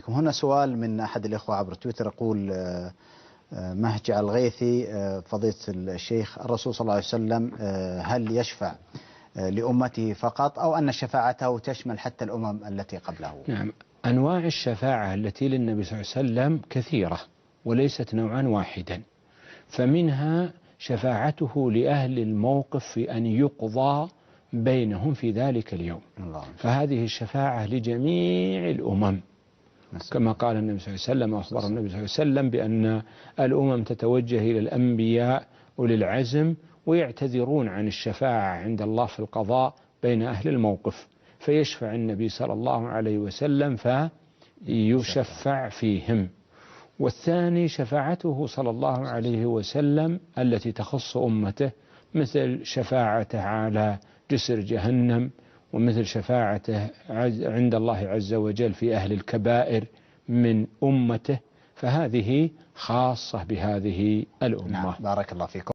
هنا سؤال من أحد الإخوة عبر تويتر يقول مهجع الغيثي: فضيلة الشيخ، الرسول صلى الله عليه وسلم هل يشفع لأمته فقط أو أن شفاعته تشمل حتى الأمم التي قبله؟ نعم، أنواع الشفاعة التي للنبي صلى الله عليه وسلم كثيرة وليست نوعا واحدا، فمنها شفاعته لأهل الموقف في أن يقضى بينهم في ذلك اليوم، فهذه الشفاعة لجميع الأمم كما قال النبي صلى الله عليه وسلم، وأخبر النبي صلى الله عليه وسلم بأن الأمم تتوجه إلى الأنبياء وللعزم ويعتذرون عن الشفاعة عند الله في القضاء بين أهل الموقف، فيشفع النبي صلى الله عليه وسلم فيشفع فيهم. والثاني شفاعته صلى الله عليه وسلم التي تخص أمته، مثل شفاعته على جسر جهنم، ومثل شفاعته عند الله عز وجل في أهل الكبائر من أمته، فهذه خاصة بهذه الأمة. نعم، بارك الله فيكم.